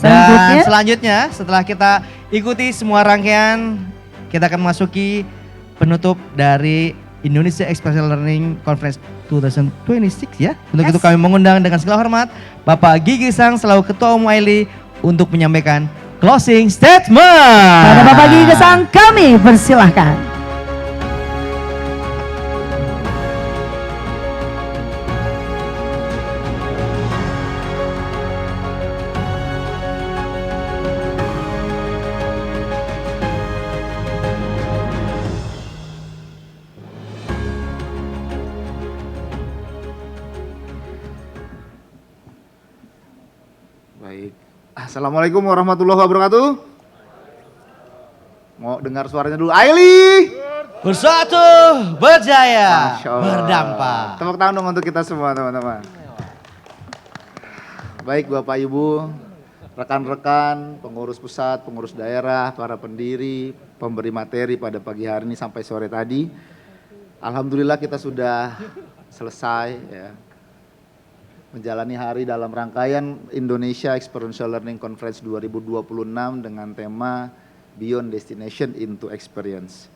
Dan selanjutnya setelah kita ikuti semua rangkaian, kita akan memasuki penutup dari Indonesia Exponential Learning Conference 2026 ya. Untuk itu kami mengundang dengan segala hormat Bapak Gigi Sang selaku Ketua Umum AILI untuk menyampaikan closing statement. Pada Bapak Gigi Sang kami persilahkan. Baik. Assalamualaikum warahmatullahi wabarakatuh. Mau dengar suaranya dulu. AILI Bersatu, berjaya, berdampak. Tepuk tangan dong untuk kita semua teman-teman. Baik Bapak Ibu, rekan-rekan, pengurus pusat, pengurus daerah, para pendiri, pemberi materi pada pagi hari ini sampai sore tadi. Alhamdulillah kita sudah selesai ya, menjalani hari dalam rangkaian Indonesia Experiential Learning Conference 2026 dengan tema Beyond Destination into Experience.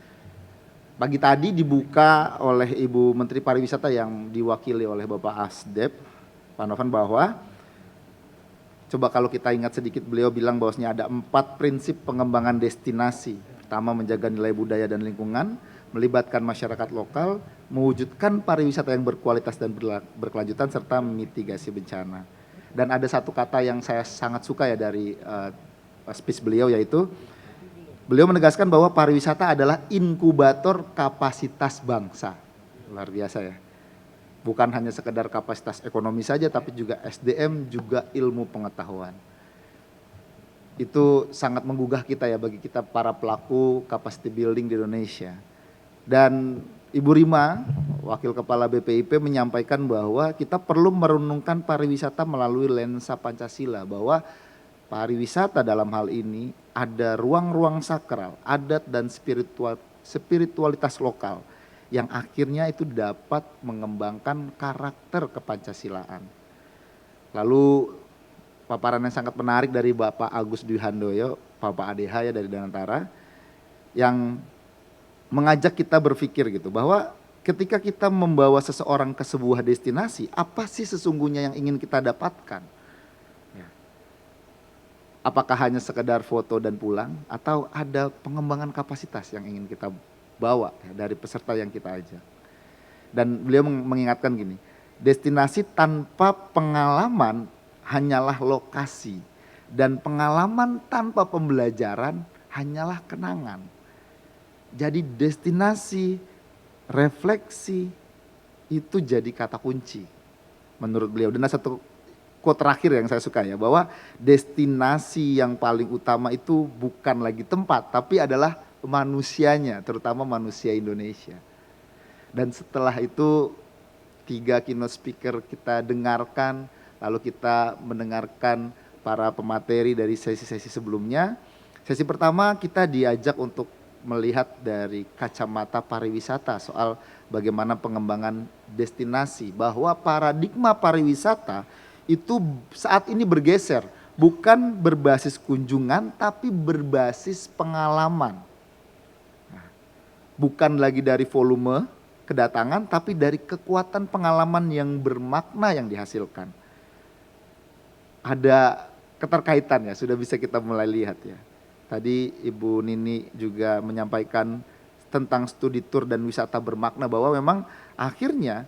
Pagi tadi dibuka oleh Ibu Menteri Pariwisata yang diwakili oleh Bapak Asdep, Pak Novan, bahwa coba kalau kita ingat sedikit, beliau bilang bahwasanya ada 4 prinsip pengembangan destinasi. Pertama, menjaga nilai budaya dan lingkungan, melibatkan masyarakat lokal, mewujudkan pariwisata yang berkualitas dan berkelanjutan, serta mitigasi bencana. Dan ada satu kata yang saya sangat suka ya dari speech beliau, yaitu beliau menegaskan bahwa pariwisata adalah inkubator kapasitas bangsa. Luar biasa ya. Bukan hanya sekedar kapasitas ekonomi saja, tapi juga SDM, juga ilmu pengetahuan. Itu sangat menggugah kita ya, bagi kita para pelaku capacity building di Indonesia. Dan Ibu Rima, Wakil Kepala BPIP, menyampaikan bahwa kita perlu merenungkan pariwisata melalui lensa Pancasila, bahwa pariwisata dalam hal ini ada ruang-ruang sakral, adat dan spiritualitas lokal yang akhirnya itu dapat mengembangkan karakter kepancasilaan. Lalu paparan yang sangat menarik dari Bapak Agus Dwi Handoyo, Bapak ADH ya dari Danantara, yang mengajak kita berpikir gitu, bahwa ketika kita membawa seseorang ke sebuah destinasi, apa sih sesungguhnya yang ingin kita dapatkan? Ya. Apakah hanya sekedar foto dan pulang, atau ada pengembangan kapasitas yang ingin kita bawa ya, dari peserta yang kita ajak? Dan beliau mengingatkan gini, destinasi tanpa pengalaman hanyalah lokasi, dan pengalaman tanpa pembelajaran hanyalah kenangan. Jadi destinasi, refleksi, itu jadi kata kunci menurut beliau. Dan ada satu quote terakhir yang saya suka ya, bahwa destinasi yang paling utama itu bukan lagi tempat, tapi adalah manusianya, terutama manusia Indonesia. Dan setelah itu 3 keynote speaker kita dengarkan, lalu kita mendengarkan para pemateri dari sesi-sesi sebelumnya. Sesi pertama kita diajak untuk melihat dari kacamata pariwisata soal bagaimana pengembangan destinasi, bahwa paradigma pariwisata itu saat ini bergeser, bukan berbasis kunjungan tapi berbasis pengalaman. Nah, bukan lagi dari volume kedatangan tapi dari kekuatan pengalaman yang bermakna yang dihasilkan. Ada keterkaitan ya, sudah bisa kita mulai lihat ya. Tadi Ibu Nini juga menyampaikan tentang studi tur dan wisata bermakna, bahwa memang akhirnya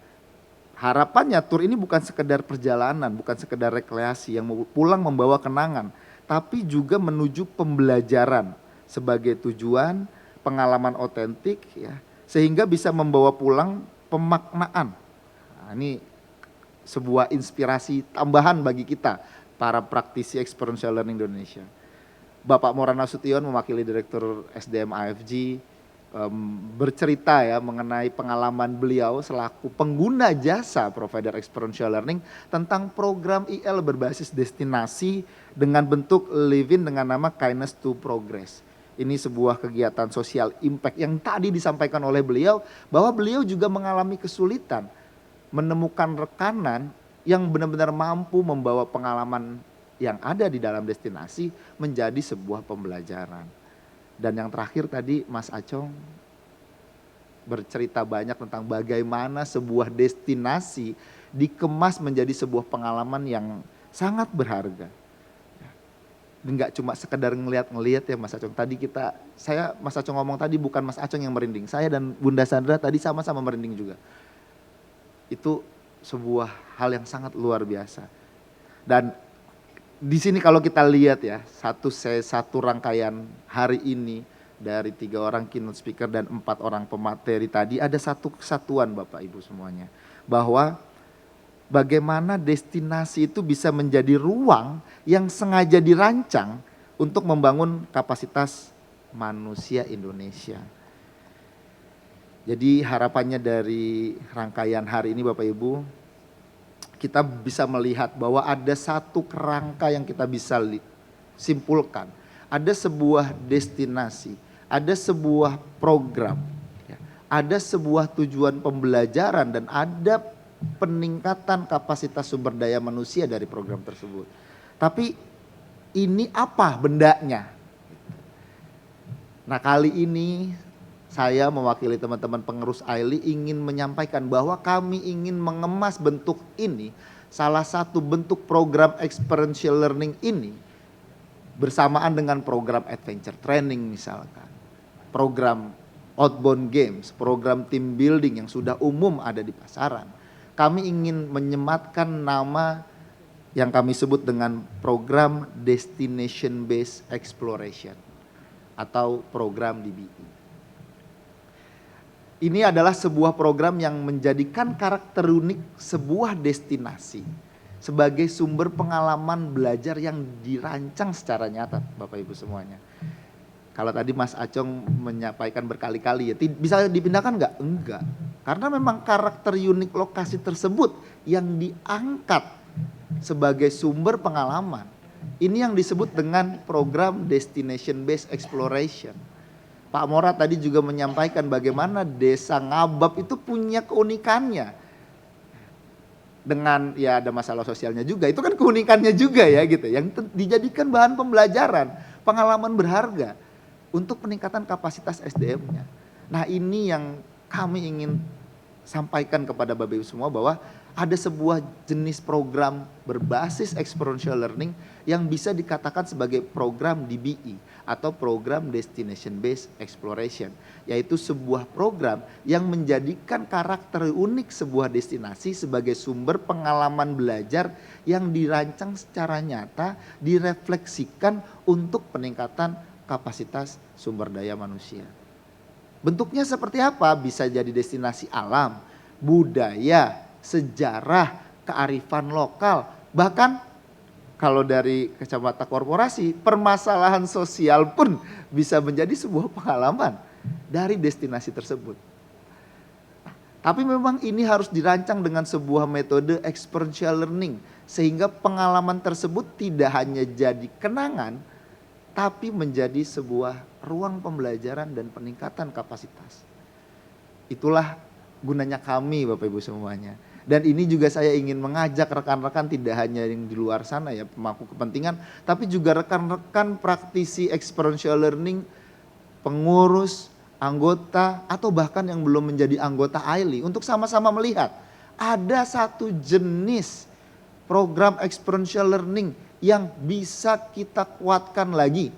harapannya tur ini bukan sekedar perjalanan, bukan sekedar rekreasi yang mau pulang membawa kenangan, tapi juga menuju pembelajaran sebagai tujuan, pengalaman otentik ya, sehingga bisa membawa pulang pemaknaan. Nah, ini sebuah inspirasi tambahan bagi kita para praktisi experiential learning Indonesia. Bapak Morana Sution mewakili Direktur SDM AFG bercerita ya mengenai pengalaman beliau selaku pengguna jasa provider experiential learning tentang program IL berbasis destinasi dengan bentuk living dengan nama Kindness to Progress. Ini sebuah kegiatan sosial impact yang tadi disampaikan oleh beliau, bahwa beliau juga mengalami kesulitan menemukan rekanan yang benar-benar mampu membawa pengalaman yang ada di dalam destinasi menjadi sebuah pembelajaran. Dan yang terakhir tadi Mas Acong bercerita banyak tentang bagaimana sebuah destinasi dikemas menjadi sebuah pengalaman yang sangat berharga. Enggak cuma sekedar ngelihat-ngelihat ya Mas Acong. Tadi Mas Acong ngomong tadi bukan Mas Acong yang merinding. Saya dan Bunda Sandra tadi sama-sama merinding juga. Itu sebuah hal yang sangat luar biasa. Dan di sini kalau kita lihat ya, satu rangkaian hari ini dari 3 orang keynote speaker dan 4 orang pemateri tadi, ada satu kesatuan Bapak Ibu semuanya. Bahwa bagaimana destinasi itu bisa menjadi ruang yang sengaja dirancang untuk membangun kapasitas manusia Indonesia. Jadi harapannya dari rangkaian hari ini Bapak Ibu, kita bisa melihat bahwa ada satu kerangka yang kita bisa simpulkan. Ada sebuah destinasi, ada sebuah program, ada sebuah tujuan pembelajaran dan ada peningkatan kapasitas sumber daya manusia dari program tersebut. Tapi ini apa bendanya? Nah kali ini saya mewakili teman-teman pengerus AILI ingin menyampaikan bahwa kami ingin mengemas bentuk ini, salah satu bentuk program experiential learning ini bersamaan dengan program adventure training misalkan, program outbound games, program team building yang sudah umum ada di pasaran. Kami ingin menyematkan nama yang kami sebut dengan program Destination Based Exploration atau program DBE. Ini adalah sebuah program yang menjadikan karakter unik sebuah destinasi sebagai sumber pengalaman belajar yang dirancang secara nyata Bapak Ibu semuanya. Kalau tadi Mas Acong menyampaikan berkali-kali ya, bisa dipindahkan enggak? Enggak. Karena memang karakter unik lokasi tersebut yang diangkat sebagai sumber pengalaman. Ini yang disebut dengan program Destination Based Exploration. Pak Mora tadi juga menyampaikan bagaimana Desa Ngabab itu punya keunikannya. Dengan ya ada masalah sosialnya juga, itu kan keunikannya juga ya gitu. Yang dijadikan bahan pembelajaran, pengalaman berharga untuk peningkatan kapasitas SDM-nya. Nah ini yang kami ingin sampaikan kepada Bapak Ibu semua bahwa ada sebuah jenis program berbasis experiential learning yang bisa dikatakan sebagai program DBE atau program Destination Based Exploration, yaitu sebuah program yang menjadikan karakter unik sebuah destinasi sebagai sumber pengalaman belajar yang dirancang secara nyata, direfleksikan untuk peningkatan kapasitas sumber daya manusia. Bentuknya seperti apa? Bisa jadi destinasi alam, budaya, sejarah, kearifan lokal, bahkan kalau dari kacamata korporasi, permasalahan sosial pun bisa menjadi sebuah pengalaman dari destinasi tersebut. Tapi memang ini harus dirancang dengan sebuah metode experiential learning, sehingga pengalaman tersebut tidak hanya jadi kenangan, tapi menjadi sebuah ruang pembelajaran dan peningkatan kapasitas. Itulah gunanya kami Bapak Ibu semuanya. Dan ini juga saya ingin mengajak rekan-rekan tidak hanya yang di luar sana ya pemangku kepentingan, tapi juga rekan-rekan praktisi experiential learning, pengurus, anggota, atau bahkan yang belum menjadi anggota AILI untuk sama-sama melihat ada satu jenis program experiential learning yang bisa kita kuatkan lagi.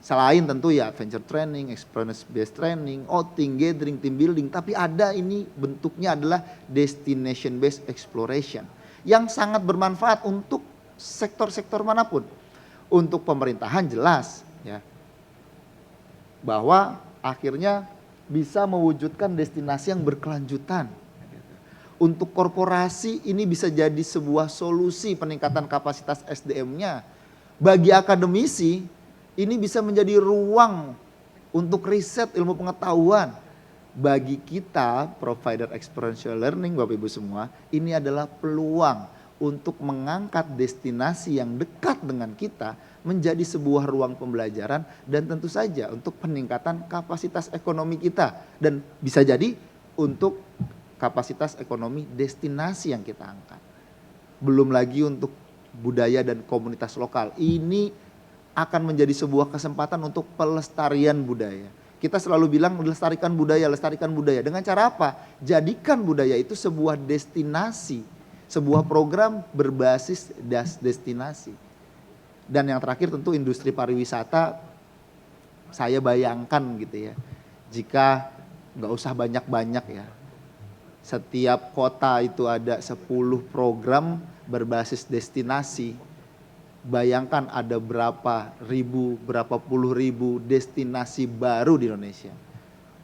Selain tentu ya adventure training, experience based training, outing, gathering, team building. Tapi ada ini bentuknya adalah destination based exploration. Yang sangat bermanfaat untuk sektor-sektor manapun. Untuk pemerintahan jelas ya. Bahwa akhirnya bisa mewujudkan destinasi yang berkelanjutan. Untuk korporasi ini bisa jadi sebuah solusi peningkatan kapasitas SDM-nya. Bagi akademisi ini bisa menjadi ruang untuk riset ilmu pengetahuan. Bagi kita provider experiential learning Bapak Ibu semua, ini adalah peluang untuk mengangkat destinasi yang dekat dengan kita menjadi sebuah ruang pembelajaran dan tentu saja untuk peningkatan kapasitas ekonomi kita. Dan bisa jadi untuk kapasitas ekonomi destinasi yang kita angkat. Belum lagi untuk budaya dan komunitas lokal. Ini akan menjadi sebuah kesempatan untuk pelestarian budaya. Kita selalu bilang lestarikan budaya, lestarikan budaya. Dengan cara apa? Jadikan budaya itu sebuah destinasi, sebuah program berbasis destinasi. Dan yang terakhir tentu industri pariwisata, saya bayangkan gitu ya, jika nggak usah banyak-banyak ya, setiap kota itu ada 10 program berbasis destinasi. Bayangkan ada berapa ribu, berapa puluh ribu destinasi baru di Indonesia.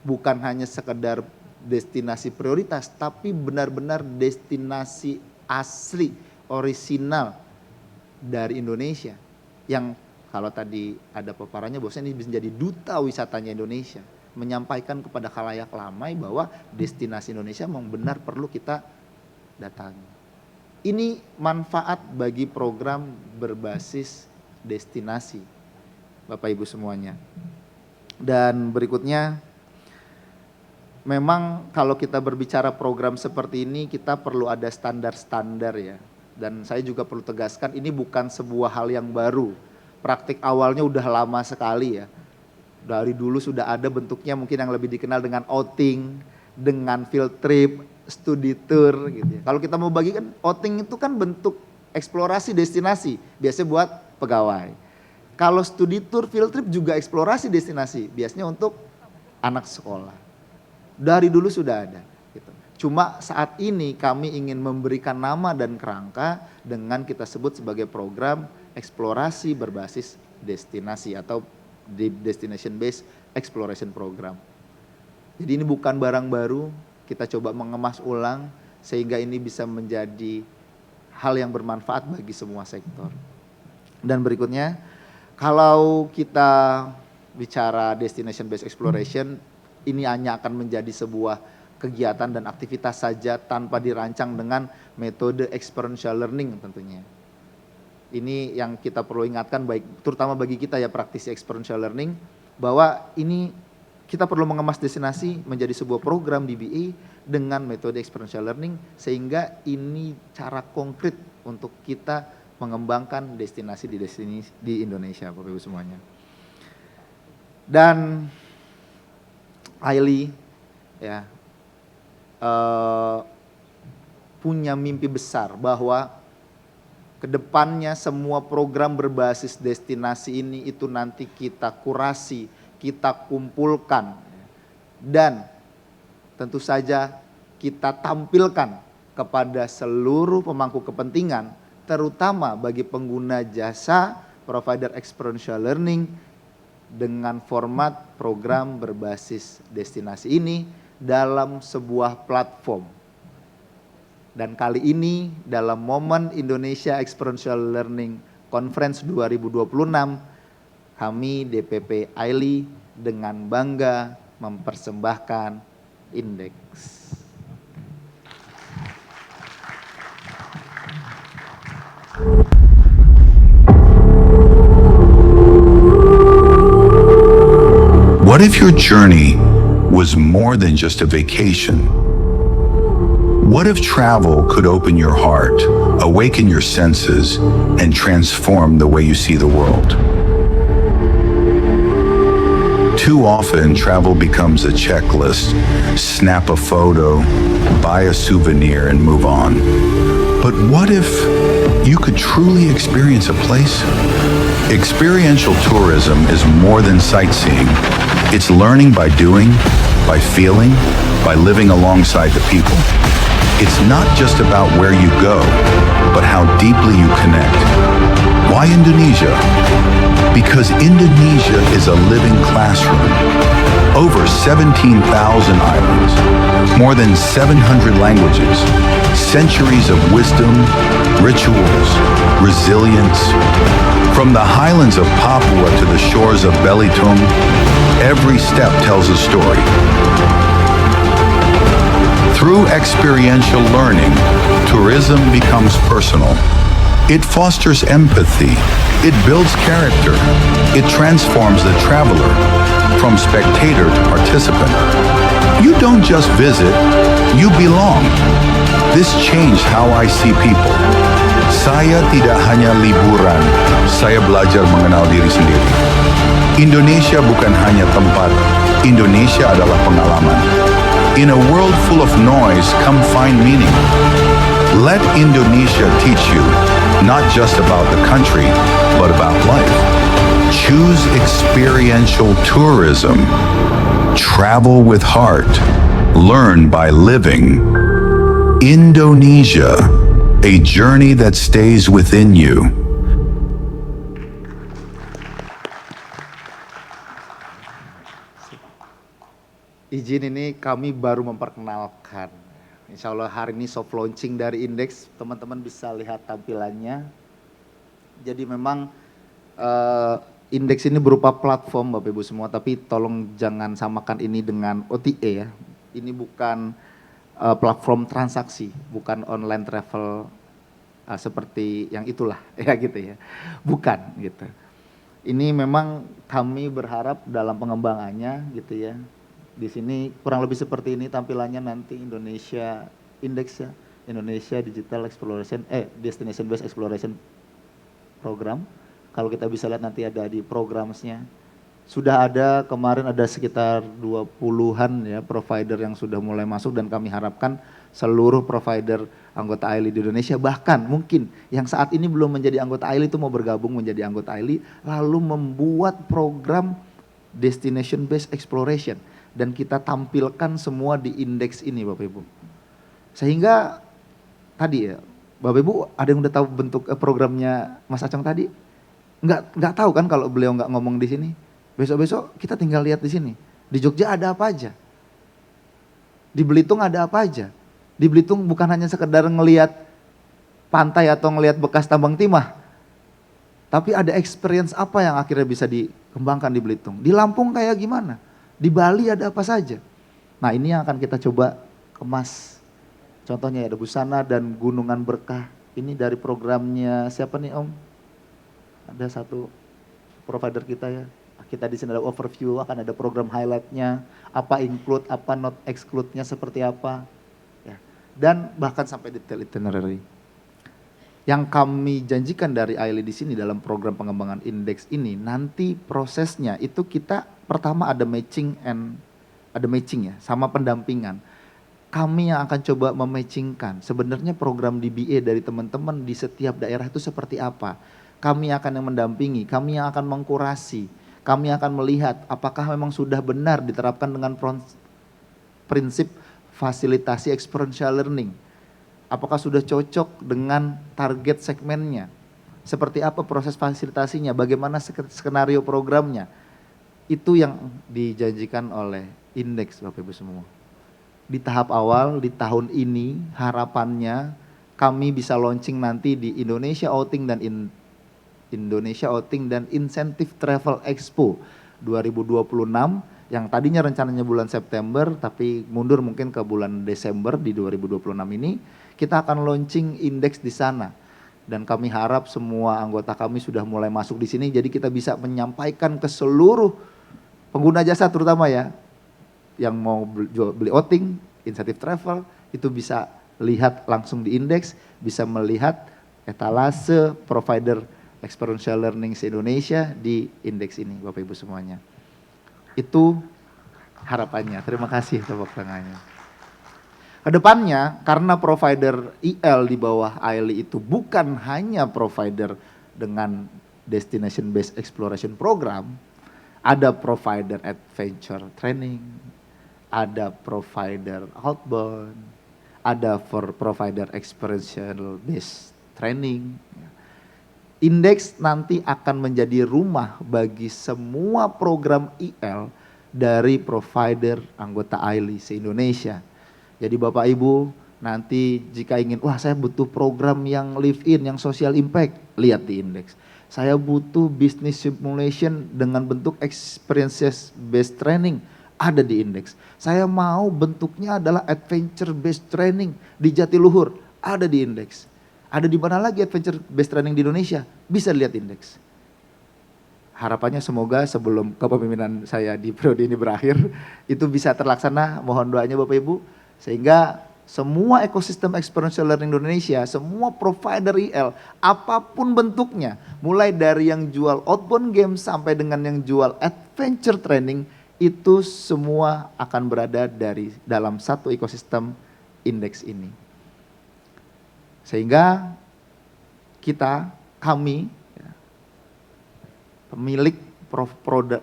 Bukan hanya sekedar destinasi prioritas, tapi benar-benar destinasi asli, orisinal dari Indonesia. Yang kalau tadi ada paparannya bahwasanya ini bisa menjadi duta wisatanya Indonesia. Menyampaikan kepada khalayak ramai bahwa destinasi Indonesia memang benar perlu kita datangi. Ini manfaat bagi program berbasis destinasi, Bapak Ibu semuanya. Dan berikutnya, memang kalau kita berbicara program seperti ini, kita perlu ada standar-standar ya. Dan saya juga perlu tegaskan, ini bukan sebuah hal yang baru. Praktik awalnya udah lama sekali ya. Dari dulu sudah ada bentuknya mungkin yang lebih dikenal dengan outing, dengan field trip, studi tour gitu ya. Kalau kita mau bagikan, outing itu kan bentuk eksplorasi destinasi, biasanya buat pegawai. Kalau studi tour, field trip juga eksplorasi destinasi, biasanya untuk anak sekolah. Dari dulu sudah ada. Gitu. Cuma saat ini kami ingin memberikan nama dan kerangka dengan kita sebut sebagai program eksplorasi berbasis destinasi atau destination based exploration program. Jadi ini bukan barang baru. Kita coba mengemas ulang sehingga ini bisa menjadi hal yang bermanfaat bagi semua sektor. Dan berikutnya, kalau kita bicara destination based exploration, ini hanya akan menjadi sebuah kegiatan dan aktivitas saja tanpa dirancang dengan metode experiential learning tentunya. Ini yang kita perlu ingatkan baik terutama bagi kita ya praktisi experiential learning, bahwa ini kita perlu mengemas destinasi menjadi sebuah program DBE dengan metode experiential learning sehingga ini cara konkret untuk kita mengembangkan destinasi di Indonesia, Bapak Ibu semuanya. Dan Aili ya punya mimpi besar bahwa kedepannya semua program berbasis destinasi ini itu nanti kita kurasi, kita kumpulkan dan tentu saja kita tampilkan kepada seluruh pemangku kepentingan, terutama bagi pengguna jasa provider experiential learning dengan format program berbasis destinasi ini dalam sebuah platform. Dan kali ini dalam momen Indonesia Experiential Learning Conference 2026, kami DPP Aili dengan bangga mempersembahkan indeks. What if your journey was more than just a vacation? What if travel could open your heart, awaken your senses, and transform the way you see the world? Too often, travel becomes a checklist. Snap a photo, buy a souvenir, and move on. But what if you could truly experience a place? Experiential tourism is more than sightseeing. It's learning by doing, by feeling, by living alongside the people. It's not just about where you go, but how deeply you connect. Why Indonesia? Because Indonesia is a living classroom. Over 17,000 islands, more than 700 languages, centuries of wisdom, rituals, resilience. From the highlands of Papua to the shores of Belitung, every step tells a story. Through experiential learning, tourism becomes personal. It fosters empathy. It builds character. It transforms the traveler from spectator to participant. You don't just visit, you belong. This changed how I see people. Saya tidak hanya liburan, saya belajar mengenal diri sendiri. Indonesia bukan hanya tempat, Indonesia adalah pengalaman. In a world full of noise, come find meaning. Let Indonesia teach you, not just about the country, but about life. Choose experiential tourism. Travel with heart. Learn by living. Indonesia, a journey that stays within you. Izin ini kami baru memperkenalkan. Insya Allah hari ini soft launching dari Indeks, teman-teman bisa lihat tampilannya. Jadi memang Indeks ini berupa platform Bapak Ibu semua, tapi tolong jangan samakan ini dengan OTA ya. Ini bukan platform transaksi, bukan online travel seperti yang itulah ya gitu ya. Bukan gitu. Ini memang kami berharap dalam pengembangannya gitu ya. Di sini kurang lebih seperti ini tampilannya nanti Indonesia Index ya, Indonesia Digital Exploration Destination Based Exploration Program. Kalau kita bisa lihat nanti ada di programsnya. Sudah ada kemarin ada sekitar 20-an ya provider yang sudah mulai masuk dan kami harapkan seluruh provider anggota AILI di Indonesia bahkan mungkin yang saat ini belum menjadi anggota AILI itu mau bergabung menjadi anggota AILI lalu membuat program Destination Based Exploration. Dan kita tampilkan semua di indeks ini Bapak Ibu. Sehingga tadi ya, Bapak Ibu ada yang udah tahu bentuk programnya Mas Acong tadi? Nggak tahu kan kalau beliau nggak ngomong di sini. Besok-besok kita tinggal lihat di sini. Di Jogja ada apa aja? Di Belitung ada apa aja? Di Belitung bukan hanya sekedar ngelihat pantai atau ngelihat bekas tambang timah. Tapi ada experience apa yang akhirnya bisa dikembangkan di Belitung? Di Lampung kayak gimana? Di Bali ada apa saja? Nah ini yang akan kita coba kemas. Contohnya ya, ada Busana dan Gunungan Berkah. Ini dari programnya siapa nih Om? Ada satu provider kita ya. Kita di sini ada overview, akan ada program highlightnya. Apa include, apa not exclude-nya seperti apa. Ya. Dan bahkan sampai detail itinerary. Yang kami janjikan dari AILI di sini dalam program pengembangan indeks ini, nanti prosesnya itu kita pertama ada matching ya, sama pendampingan. Kami yang akan coba mematchingkan sebenarnya program DBA dari teman-teman di setiap daerah itu seperti apa. Kami akan yang mendampingi, kami yang akan mengkurasi, kami akan melihat apakah memang sudah benar diterapkan dengan prinsip fasilitasi experiential learning. Apakah sudah cocok dengan target segmennya? Seperti apa proses fasilitasinya? Bagaimana skenario programnya? Itu yang dijanjikan oleh indeks Bapak Ibu semua. Di tahap awal, di tahun ini harapannya kami bisa launching nanti di Indonesia Outing dan Indonesia Outing dan Incentive Travel Expo 2026 yang tadinya rencananya bulan September tapi mundur mungkin ke bulan Desember di 2026 ini. Kita akan launching indeks di sana dan kami harap semua anggota kami sudah mulai masuk di sini jadi kita bisa menyampaikan ke seluruh pengguna jasa terutama ya yang mau beli outing, insentif travel itu bisa lihat langsung di indeks, bisa melihat etalase provider experiential learning se-Indonesia di indeks ini Bapak Ibu semuanya. Itu harapannya. Terima kasih tepuk tangannya. Kedepannya karena provider IL di bawah AILI itu bukan hanya provider dengan destination based exploration program, ada provider adventure training, ada provider outbound, ada for provider experiential based training. Indeks nanti akan menjadi rumah bagi semua program IL dari provider anggota AILI se-Indonesia. Jadi Bapak Ibu nanti jika ingin, wah saya butuh program yang live in, yang social impact, lihat di indeks. Saya butuh business simulation dengan bentuk experiences based training, ada di indeks. Saya mau bentuknya adalah adventure based training di Jatiluhur, ada di indeks. Ada di mana lagi adventure based training di Indonesia? Bisa lihat indeks. Harapannya semoga sebelum kepemimpinan saya di periode ini berakhir, itu bisa terlaksana, mohon doanya Bapak Ibu. Sehingga semua ekosistem experiential learning Indonesia, semua provider IL, apapun bentuknya, mulai dari yang jual outbound game sampai dengan yang jual adventure training, itu semua akan berada dalam satu ekosistem indeks ini. Sehingga kami, pemilik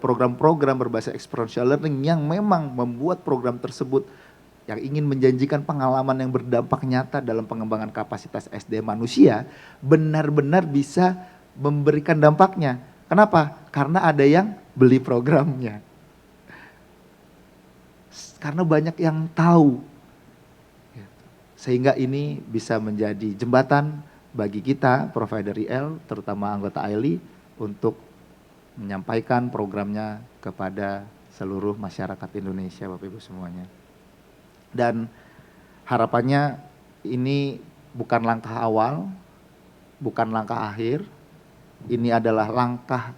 program-program berbasis experiential learning yang memang membuat program tersebut yang ingin menjanjikan pengalaman yang berdampak nyata dalam pengembangan kapasitas SDM manusia, benar-benar bisa memberikan dampaknya. Kenapa? Karena ada yang beli programnya. Karena banyak yang tahu. Sehingga ini bisa menjadi jembatan bagi kita, provider IL, terutama anggota AILI, untuk menyampaikan programnya kepada seluruh masyarakat Indonesia, Bapak Ibu semuanya. Dan harapannya ini bukan langkah awal, bukan langkah akhir, ini adalah langkah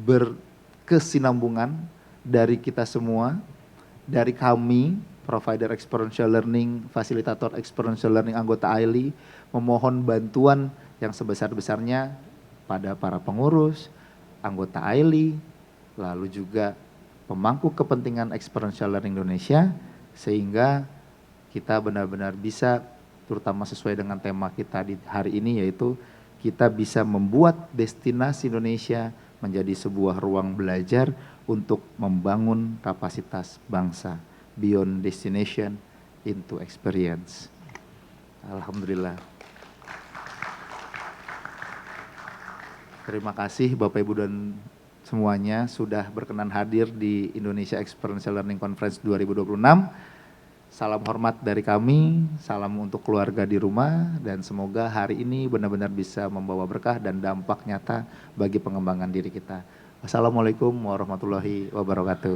berkesinambungan dari kita semua, dari kami, provider experiential learning, fasilitator experiential learning anggota AILI, memohon bantuan yang sebesar-besarnya pada para pengurus, anggota AILI, lalu juga pemangku kepentingan experiential learning Indonesia, sehingga kita benar-benar bisa, terutama sesuai dengan tema kita di hari ini, yaitu kita bisa membuat destinasi Indonesia menjadi sebuah ruang belajar untuk membangun kapasitas bangsa, beyond destination into experience. Alhamdulillah. Terima kasih Bapak Ibu dan semuanya sudah berkenan hadir di Indonesia Experiential Learning Conference 2026. Salam hormat dari kami, salam untuk keluarga di rumah, dan semoga hari ini benar-benar bisa membawa berkah dan dampak nyata bagi pengembangan diri kita. Wassalamualaikum warahmatullahi wabarakatuh.